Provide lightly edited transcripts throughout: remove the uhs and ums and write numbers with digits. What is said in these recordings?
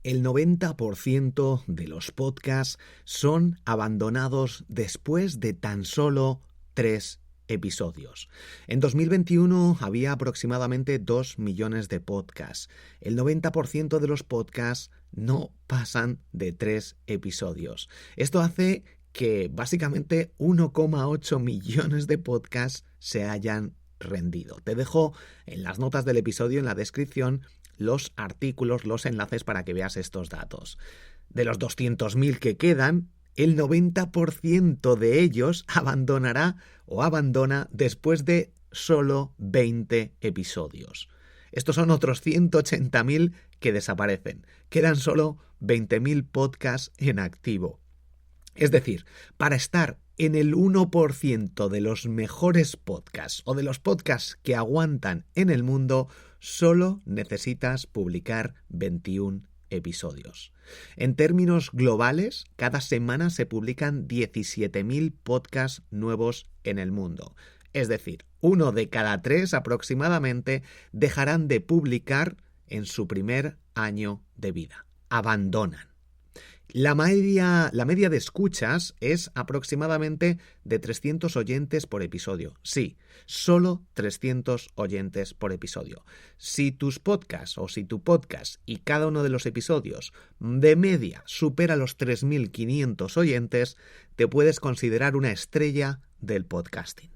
El 90% de los podcasts son abandonados después de tan solo 3 episodios. En 2021 había aproximadamente 2 millones de podcasts. El 90% de los podcasts no pasan de 3 episodios. Esto hace que básicamente 1,8 millones de podcasts se hayan rendido. Te dejo en las notas del episodio, en la descripción, los artículos, los enlaces para que veas estos datos. De los 200.000 que quedan, el 90% de ellos abandonará o abandona después de solo 20 episodios. Estos son otros 180.000 que desaparecen. Quedan solo 20.000 podcasts en activo. Es decir, para estar en el 1% de los mejores podcasts o de los podcasts que aguantan en el mundo, solo necesitas publicar 21 episodios. En términos globales, cada semana se publican 17.000 podcasts nuevos en el mundo. Es decir, 1 de cada 3 aproximadamente dejarán de publicar en su primer año de vida. Abandonan. La media de escuchas es aproximadamente de 300 oyentes por episodio. Sí, solo 300 oyentes por episodio. Si tus podcasts o si tu podcast y cada uno de los episodios de media supera los 3.500 oyentes, te puedes considerar una estrella del podcasting.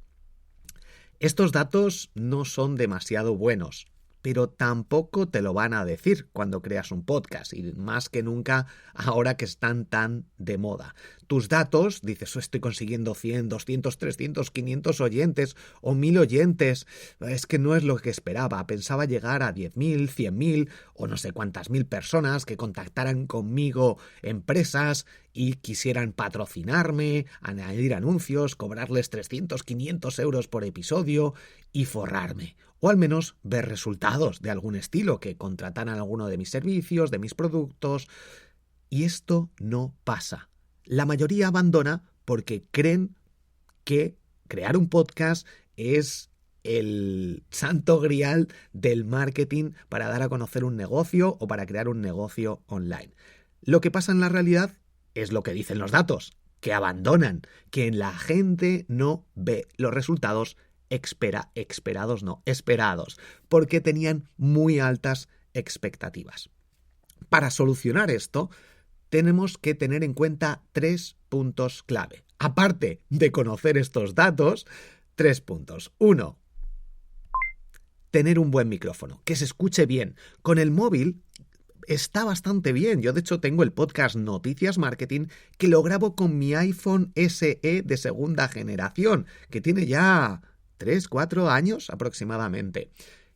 Estos datos no son demasiado buenos, pero tampoco te lo van a decir cuando creas un podcast, y más que nunca ahora que están tan de moda. Tus datos, dices, estoy consiguiendo 100, 200, 300, 500 oyentes o 1.000 oyentes, es que no es lo que esperaba, pensaba llegar a 10.000, 100.000 o no sé cuántas mil personas que contactaran conmigo, empresas, y quisieran patrocinarme, añadir anuncios, cobrarles 300, 500 euros por episodio y forrarme. O al menos ver resultados de algún estilo, que contrataran alguno de mis servicios, de mis productos. Y esto no pasa. La mayoría abandona porque creen que crear un podcast es el santo grial del marketing para dar a conocer un negocio o para crear un negocio online. Lo que pasa en la realidad es lo que dicen los datos, que abandonan, que la gente no ve los resultados esperados, porque tenían muy altas expectativas. Para solucionar esto, tenemos que tener en cuenta 3 puntos clave. Aparte de conocer estos datos, 3 puntos. 1. Tener un buen micrófono, que se escuche bien. Con el móvil está bastante bien. Yo, de hecho, tengo el podcast Noticias Marketing que lo grabo con mi iPhone SE de segunda generación, que tiene ya 3-4 años aproximadamente.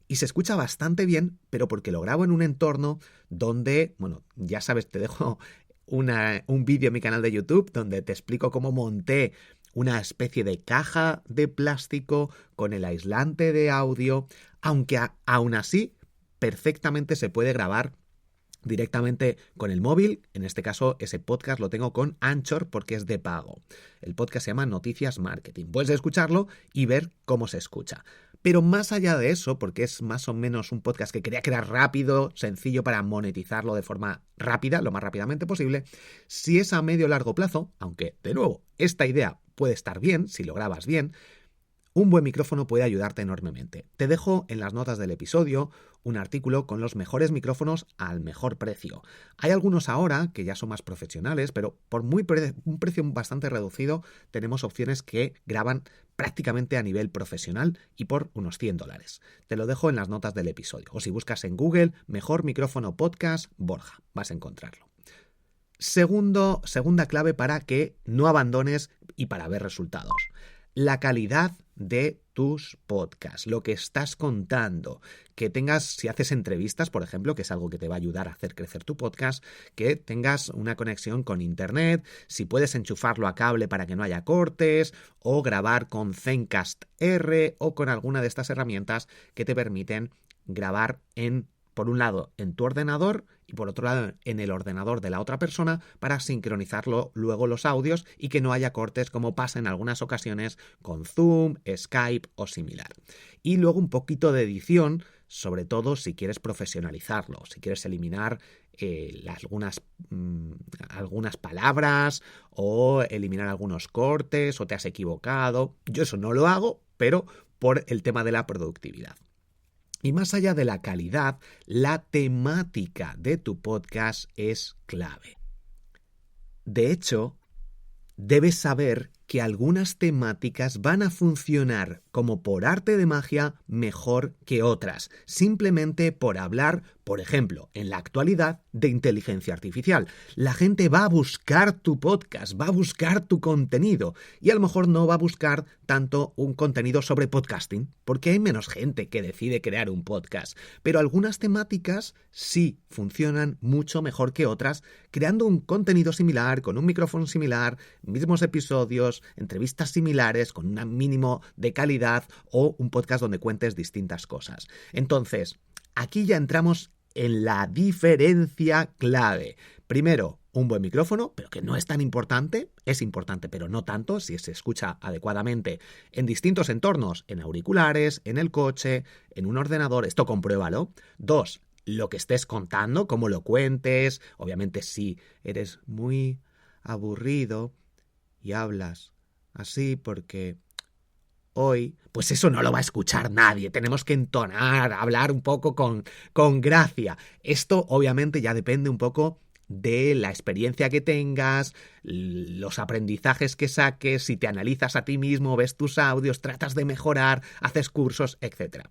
Y se escucha bastante bien, pero porque lo grabo en un entorno donde, bueno, ya sabes, te dejo un vídeo en mi canal de YouTube donde te explico cómo monté una especie de caja de plástico con el aislante de audio, aunque aún así perfectamente se puede grabar directamente con el móvil. En este caso, ese podcast lo tengo con Anchor porque es de pago. El podcast se llama Noticias Marketing. Puedes escucharlo y ver cómo se escucha. Pero más allá de eso, porque es más o menos un podcast que quería crear rápido, sencillo para monetizarlo de forma rápida, lo más rápidamente posible, si es a medio o largo plazo, aunque de nuevo, esta idea puede estar bien si lo grabas bien, un buen micrófono puede ayudarte enormemente. Te dejo en las notas del episodio un artículo con los mejores micrófonos al mejor precio. Hay algunos ahora que ya son más profesionales, pero por un precio bastante reducido tenemos opciones que graban prácticamente a nivel profesional y por unos $100. Te lo dejo en las notas del episodio. O si buscas en Google, mejor micrófono podcast Borja, vas a encontrarlo. Segunda clave para que no abandones y para ver resultados. La calidad de tus podcasts, lo que estás contando, que tengas, si haces entrevistas, por ejemplo, que es algo que te va a ayudar a hacer crecer tu podcast, que tengas una conexión con internet, si puedes enchufarlo a cable para que no haya cortes, o grabar con Zencastr o con alguna de estas herramientas que te permiten grabar por un lado, en tu ordenador y por otro lado, en el ordenador de la otra persona para sincronizarlo luego los audios y que no haya cortes como pasa en algunas ocasiones con Zoom, Skype o similar. Y luego un poquito de edición sobre todo si quieres profesionalizarlo, si quieres eliminar algunas palabras o eliminar algunos cortes o te has equivocado. Yo eso no lo hago, pero por el tema de la productividad. Y más allá de la calidad, la temática de tu podcast es clave. De hecho, debes saber que algunas temáticas van a funcionar como por arte de magia mejor que otras, simplemente por hablar, por ejemplo, en la actualidad, de inteligencia artificial. La gente va a buscar tu podcast, va a buscar tu contenido y a lo mejor no va a buscar tanto un contenido sobre podcasting, porque hay menos gente que decide crear un podcast. Pero algunas temáticas sí funcionan mucho mejor que otras, creando un contenido similar, con un micrófono similar, mismos episodios, entrevistas similares, con un mínimo de calidad o un podcast donde cuentes distintas cosas. Entonces, aquí ya entramos en la diferencia clave. Primero, un buen micrófono, pero que no es tan importante, es importante, pero no tanto si se escucha adecuadamente en distintos entornos, en auriculares, en el coche, en un ordenador, esto compruébalo. 2, lo que estés contando, cómo lo cuentes, obviamente si eres muy aburrido y hablas así porque hoy, pues eso no lo va a escuchar nadie. Tenemos que entonar, hablar un poco con gracia. Esto obviamente ya depende un poco de la experiencia que tengas, los aprendizajes que saques, si te analizas a ti mismo, ves tus audios, tratas de mejorar, haces cursos, etc.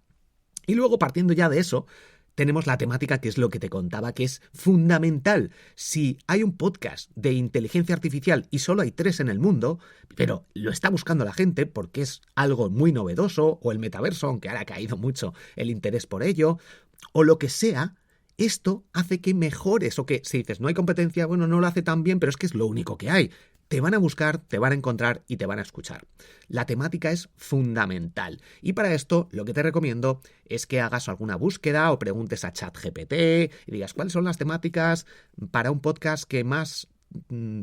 Y luego, partiendo ya de eso, tenemos la temática, que es lo que te contaba, que es fundamental. Si hay un podcast de inteligencia artificial y solo hay 3 en el mundo, pero lo está buscando la gente porque es algo muy novedoso, o el metaverso, aunque ahora ha caído mucho el interés por ello, o lo que sea, esto hace que mejores, o que si dices no hay competencia, bueno, no lo hace tan bien, pero es que es lo único que hay. Te van a buscar, te van a encontrar y te van a escuchar. La temática es fundamental. Y para esto lo que te recomiendo es que hagas alguna búsqueda o preguntes a ChatGPT y digas cuáles son las temáticas para un podcast que más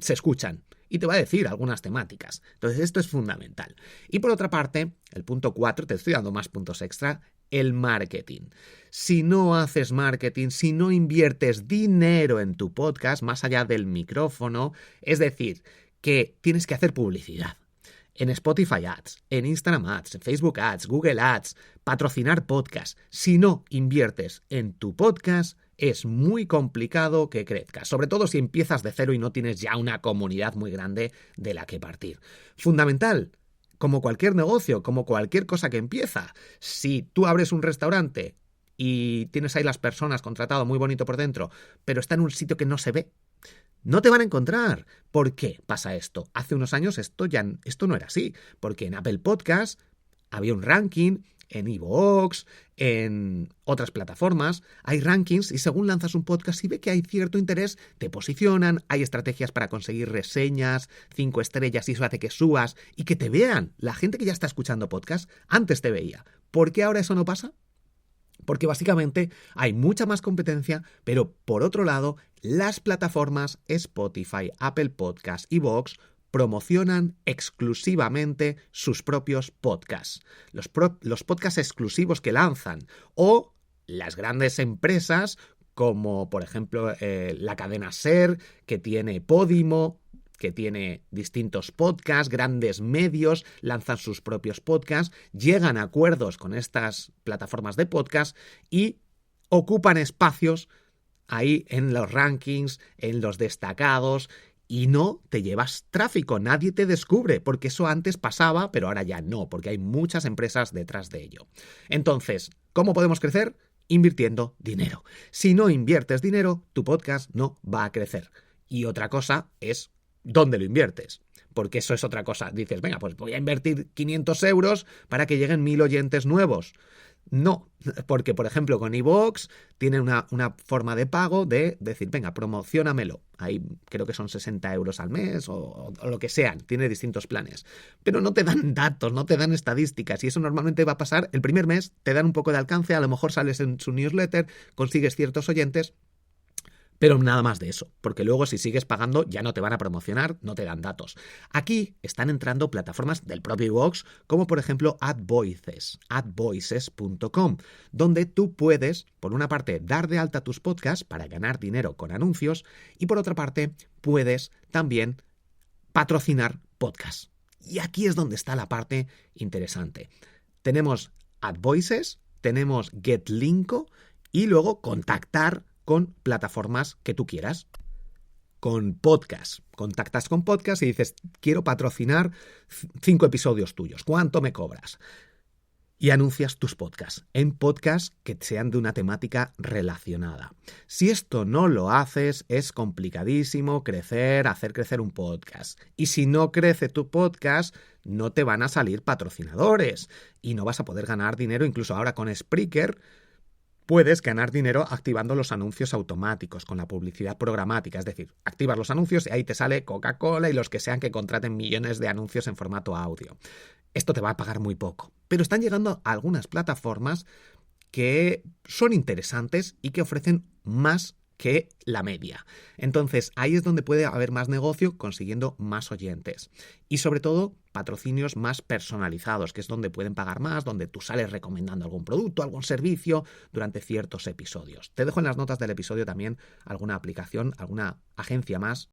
se escuchan. Y te va a decir algunas temáticas. Entonces esto es fundamental. Y por otra parte, el punto 4, te estoy dando más puntos extra, el marketing. Si no haces marketing, si no inviertes dinero en tu podcast, más allá del micrófono, es decir, que tienes que hacer publicidad. En Spotify Ads, en Instagram Ads, en Facebook Ads, Google Ads, patrocinar podcasts. Si no inviertes en tu podcast, es muy complicado que crezca, sobre todo si empiezas de cero y no tienes ya una comunidad muy grande de la que partir. Fundamental, como cualquier negocio, como cualquier cosa que empieza. Si tú abres un restaurante y tienes ahí las personas contratado muy bonito por dentro, pero está en un sitio que no se ve, no te van a encontrar. ¿Por qué pasa esto? Hace unos años esto no era así, porque en Apple Podcast había un ranking, en iVoox, en otras plataformas, hay rankings y según lanzas un podcast y ve que hay cierto interés, te posicionan, hay estrategias para conseguir reseñas, 5 estrellas y eso hace que subas y que te vean. La gente que ya está escuchando podcast antes te veía. ¿Por qué ahora eso no pasa? Porque básicamente hay mucha más competencia, pero por otro lado, las plataformas Spotify, Apple Podcasts, iVoox promocionan exclusivamente sus propios podcasts, los podcasts exclusivos que lanzan, o las grandes empresas como por ejemplo la cadena SER, que tiene Podimo, que tiene distintos podcasts, grandes medios, lanzan sus propios podcasts, llegan a acuerdos con estas plataformas de podcast y ocupan espacios ahí en los rankings, en los destacados, y no te llevas tráfico, nadie te descubre, porque eso antes pasaba, pero ahora ya no, porque hay muchas empresas detrás de ello. Entonces, ¿cómo podemos crecer? Invirtiendo dinero. Si no inviertes dinero, tu podcast no va a crecer. Y otra cosa es ¿dónde lo inviertes? Porque eso es otra cosa. Dices, venga, pues voy a invertir 500 euros para que lleguen 1000 oyentes nuevos. No, porque por ejemplo con iVoox tiene una forma de pago de decir, venga, promociónamelo. Ahí creo que son 60 euros al mes o lo que sean, tiene distintos planes. Pero no te dan datos, no te dan estadísticas y eso normalmente va a pasar el primer mes, te dan un poco de alcance, a lo mejor sales en su newsletter, consigues ciertos oyentes, Pero nada más de eso, porque luego si sigues pagando ya no te van a promocionar, no te dan datos. Aquí están entrando plataformas del propio iVoox, como por ejemplo advoices.com, donde tú puedes, por una parte, dar de alta tus podcasts para ganar dinero con anuncios y por otra parte, puedes también patrocinar podcasts. Y aquí es donde está la parte interesante. Tenemos AdVoices, tenemos GetLinko y luego contactar con plataformas que tú quieras. Con podcast. Contactas con podcast y dices, quiero patrocinar 5 episodios tuyos. ¿Cuánto me cobras? Y anuncias tus podcasts en podcasts que sean de una temática relacionada. Si esto no lo haces, es complicadísimo hacer crecer un podcast. Y si no crece tu podcast, no te van a salir patrocinadores y no vas a poder ganar dinero. Incluso ahora con Spreaker puedes ganar dinero activando los anuncios automáticos con la publicidad programática. Es decir, activas los anuncios y ahí te sale Coca-Cola y los que sean que contraten millones de anuncios en formato audio. Esto te va a pagar muy poco. Pero están llegando a algunas plataformas que son interesantes y que ofrecen más que la media. Entonces, ahí es donde puede haber más negocio consiguiendo más oyentes. Y sobre todo, patrocinios más personalizados, que es donde pueden pagar más, donde tú sales recomendando algún producto, algún servicio durante ciertos episodios. Te dejo en las notas del episodio también alguna aplicación, alguna agencia más,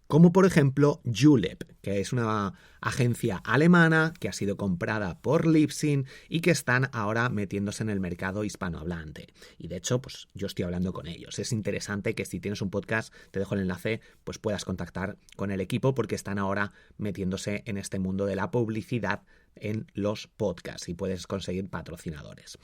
como por ejemplo Julep, que es una agencia alemana que ha sido comprada por Libsyn y que están ahora metiéndose en el mercado hispanohablante. Y de hecho, pues yo estoy hablando con ellos. Es interesante que si tienes un podcast, te dejo el enlace, pues puedas contactar con el equipo porque están ahora metiéndose en este mundo de la publicidad en los podcasts y puedes conseguir patrocinadores.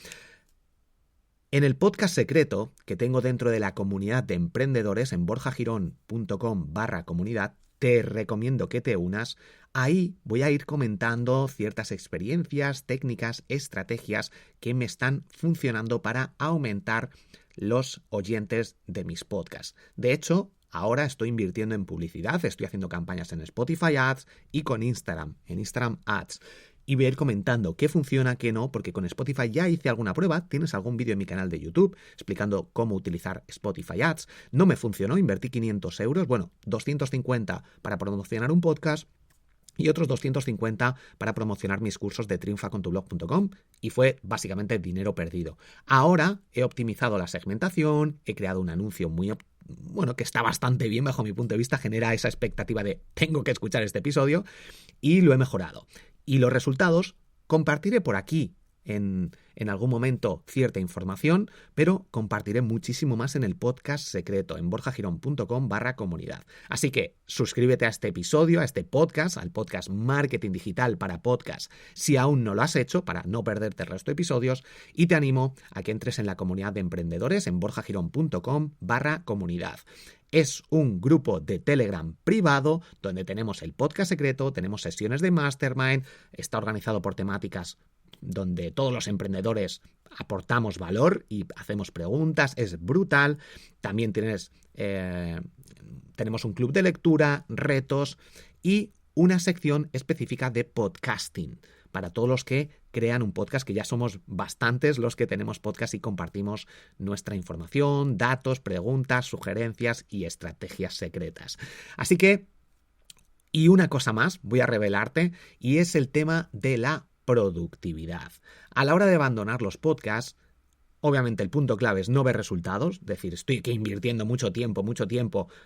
En el podcast secreto que tengo dentro de la comunidad de emprendedores en borjagirón.com/comunidad, te recomiendo que te unas. Ahí voy a ir comentando ciertas experiencias, técnicas, estrategias que me están funcionando para aumentar los oyentes de mis podcasts. De hecho, ahora estoy invirtiendo en publicidad, estoy haciendo campañas en Spotify Ads y con Instagram, en Instagram Ads. Y voy a ir comentando qué funciona, qué no, porque con Spotify ya hice alguna prueba. Tienes algún vídeo en mi canal de YouTube explicando cómo utilizar Spotify Ads. No me funcionó, invertí 500 euros, 250 para promocionar un podcast y otros 250 para promocionar mis cursos de triunfacontublog.com y fue básicamente dinero perdido. Ahora he optimizado la segmentación, he creado un anuncio que está bastante bien bajo mi punto de vista, genera esa expectativa de tengo que escuchar este episodio y lo he mejorado. Y los resultados compartiré por aquí en algún momento cierta información, pero compartiré muchísimo más en el podcast secreto en borjagirón.com/comunidad. Así que suscríbete a este episodio, a este podcast, al podcast Marketing Digital para Podcast, si aún no lo has hecho, para no perderte el resto de episodios, y te animo a que entres en la comunidad de emprendedores en borjagirón.com/comunidad. Es un grupo de Telegram privado donde tenemos el podcast secreto, tenemos sesiones de Mastermind, está organizado por temáticas donde todos los emprendedores aportamos valor y hacemos preguntas, es brutal. También tenemos un club de lectura, retos y una sección específica de podcasting para todos los que crean un podcast, que ya somos bastantes los que tenemos podcast y compartimos nuestra información, datos, preguntas, sugerencias y estrategias secretas. Así que, y una cosa más voy a revelarte, y es el tema de la productividad. A la hora de abandonar los podcasts, obviamente el punto clave es no ver resultados, es decir, estoy aquí invirtiendo mucho tiempo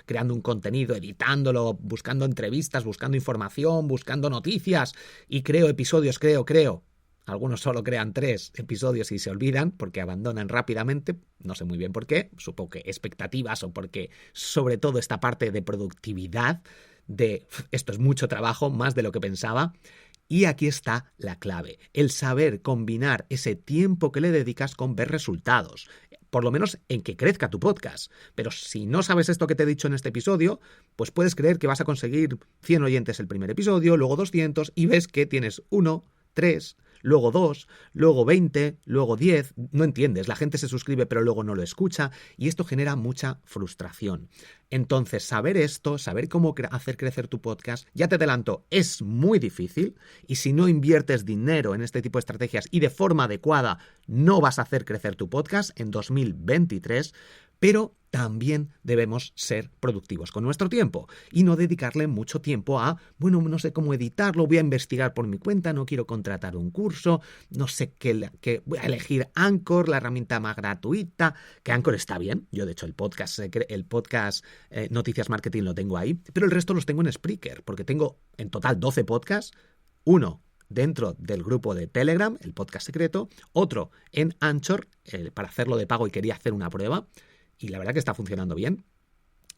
creando un contenido, editándolo, buscando entrevistas, buscando información, buscando noticias y creo episodios, creo. Algunos solo crean 3 episodios y se olvidan porque abandonan rápidamente, no sé muy bien por qué, supongo que expectativas o porque sobre todo esta parte de productividad, de esto es mucho trabajo, más de lo que pensaba. Y aquí está la clave, el saber combinar ese tiempo que le dedicas con ver resultados, por lo menos en que crezca tu podcast. Pero si no sabes esto que te he dicho en este episodio, pues puedes creer que vas a conseguir 100 oyentes el primer episodio, luego 200 y ves que tienes 1, 3, luego 2, luego 20, luego 10, no entiendes, la gente se suscribe pero luego no lo escucha y esto genera mucha frustración. Entonces, saber esto, saber cómo hacer crecer tu podcast, ya te adelanto, es muy difícil y si no inviertes dinero en este tipo de estrategias y de forma adecuada, no vas a hacer crecer tu podcast en 2023, Pero también debemos ser productivos con nuestro tiempo y no dedicarle mucho tiempo a, no sé cómo editarlo, voy a investigar por mi cuenta, no quiero contratar un curso, no sé qué voy a elegir Anchor, la herramienta más gratuita, que Anchor está bien. Yo, de hecho, el podcast Noticias Marketing lo tengo ahí, pero el resto los tengo en Spreaker, porque tengo en total 12 podcasts, uno dentro del grupo de Telegram, el podcast secreto, otro en Anchor, para hacerlo de pago y quería hacer una prueba, y la verdad que está funcionando bien.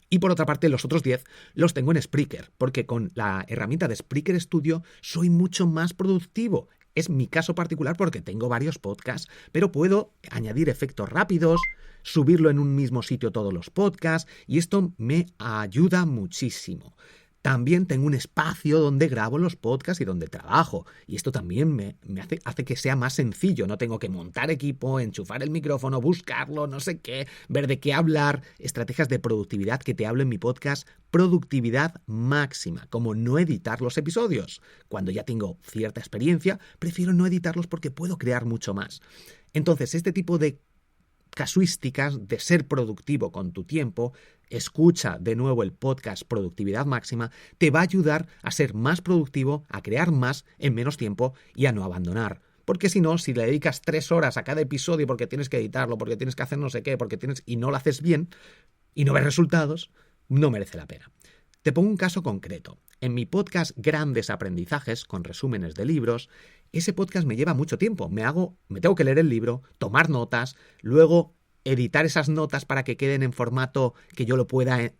Y por otra parte, los otros 10 los tengo en Spreaker, porque con la herramienta de Spreaker Studio soy mucho más productivo. Es mi caso particular porque tengo varios podcasts, pero puedo añadir efectos rápidos, subirlo en un mismo sitio todos los podcasts, y esto me ayuda muchísimo. También tengo un espacio donde grabo los podcasts y donde trabajo. Y esto también me hace que sea más sencillo. No tengo que montar equipo, enchufar el micrófono, buscarlo, no sé qué, ver de qué hablar. Estrategias de productividad que te hablo en mi podcast, Productividad Máxima. Como no editar los episodios. Cuando ya tengo cierta experiencia, prefiero no editarlos porque puedo crear mucho más. Entonces, este tipo de casuísticas de ser productivo con tu tiempo, escucha de nuevo el podcast Productividad Máxima, te va a ayudar a ser más productivo, a crear más en menos tiempo y a no abandonar. Porque si no, si le dedicas 3 horas a cada episodio porque tienes que editarlo, porque tienes que hacer no sé qué, y no lo haces bien y no ves resultados, no merece la pena. Te pongo un caso concreto. En mi podcast Grandes Aprendizajes, con resúmenes de libros, ese podcast me lleva mucho tiempo. Me tengo que leer el libro, tomar notas, luego editar esas notas para que queden en formato que yo lo pueda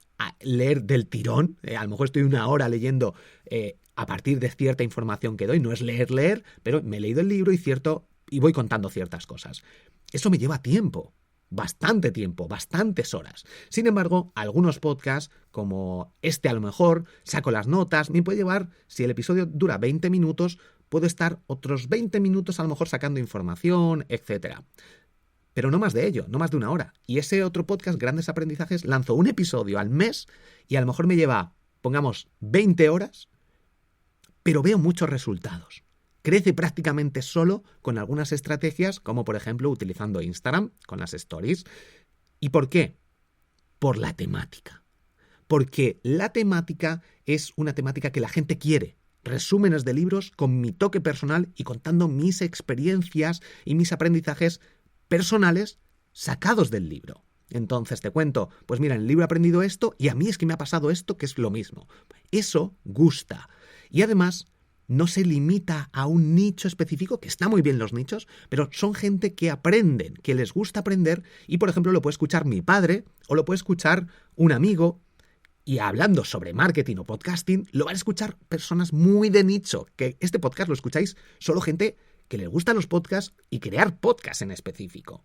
leer del tirón. A lo mejor estoy 1 hora leyendo a partir de cierta información que doy. No es leer, pero me he leído el libro y voy contando ciertas cosas. Eso me lleva tiempo. Bastante tiempo, bastantes horas. Sin embargo, algunos podcasts, como este a lo mejor, saco las notas, me puede llevar, si el episodio dura 20 minutos, puedo estar otros 20 minutos a lo mejor sacando información, etc. Pero no más de ello, no más de 1 hora. Y ese otro podcast, Grandes Aprendizajes, lanzo un episodio al mes y a lo mejor me lleva, pongamos, 20 horas, pero veo muchos resultados. Crece prácticamente solo con algunas estrategias, como por ejemplo utilizando Instagram con las stories. ¿Y por qué? Por la temática. Porque la temática es una temática que la gente quiere. Resúmenes de libros con mi toque personal y contando mis experiencias y mis aprendizajes personales sacados del libro. Entonces te cuento, pues mira, en el libro he aprendido esto y a mí es que me ha pasado esto, que es lo mismo. Eso gusta. Y además no se limita a un nicho específico, que está muy bien los nichos, pero son gente que aprenden, que les gusta aprender y, por ejemplo, lo puede escuchar mi padre o lo puede escuchar un amigo y hablando sobre marketing o podcasting, lo van a escuchar personas muy de nicho, que este podcast lo escucháis solo gente que les gustan los podcasts y crear podcasts en específico.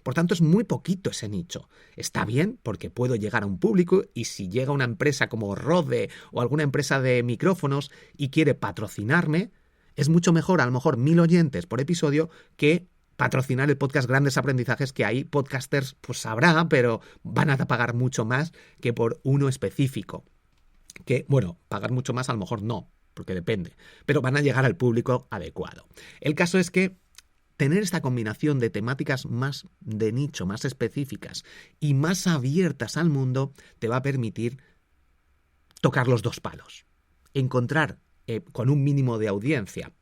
Por tanto, es muy poquito ese nicho. Está bien porque puedo llegar a un público y si llega una empresa como Rode o alguna empresa de micrófonos y quiere patrocinarme, es mucho mejor, a lo mejor 1000 oyentes por episodio, que patrocinar el podcast Grandes Aprendizajes, que hay podcasters, pues sabrá, pero van a pagar mucho más que por uno específico. Que, bueno, pagar mucho más a lo mejor no, porque depende, pero van a llegar al público adecuado. El caso es que tener esta combinación de temáticas más de nicho, más específicas y más abiertas al mundo te va a permitir tocar los 2 palos. Encontrar con un mínimo de audiencia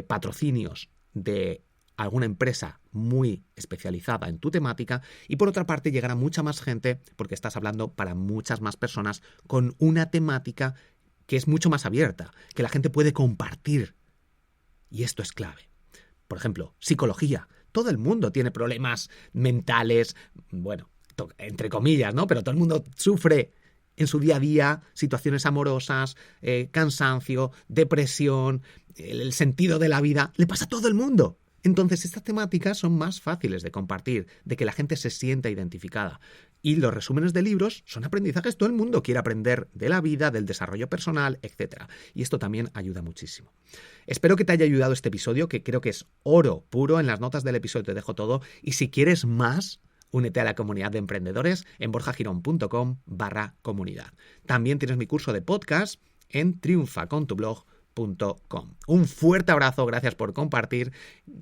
patrocinios de alguna empresa muy especializada en tu temática y por otra parte llegar a mucha más gente porque estás hablando para muchas más personas con una temática que es mucho más abierta, que la gente puede compartir. Y esto es clave. Por ejemplo, psicología. Todo el mundo tiene problemas mentales, bueno, entre comillas, ¿no? Pero todo el mundo sufre en su día a día situaciones amorosas, cansancio, depresión, el sentido de la vida. Le pasa a todo el mundo. Entonces, estas temáticas son más fáciles de compartir, de que la gente se sienta identificada. Y los resúmenes de libros son aprendizajes. Todo el mundo quiere aprender de la vida, del desarrollo personal, etc. Y esto también ayuda muchísimo. Espero que te haya ayudado este episodio, que creo que es oro puro. En las notas del episodio te dejo todo. Y si quieres más, únete a la comunidad de emprendedores en borjagirón.com/comunidad. También tienes mi curso de podcast en triunfacontublog.com. Un fuerte abrazo, gracias por compartir.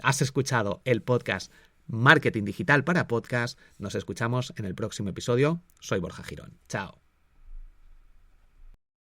Has escuchado el podcast Marketing Digital para Podcast. Nos escuchamos en el próximo episodio. Soy Borja Girón. Chao.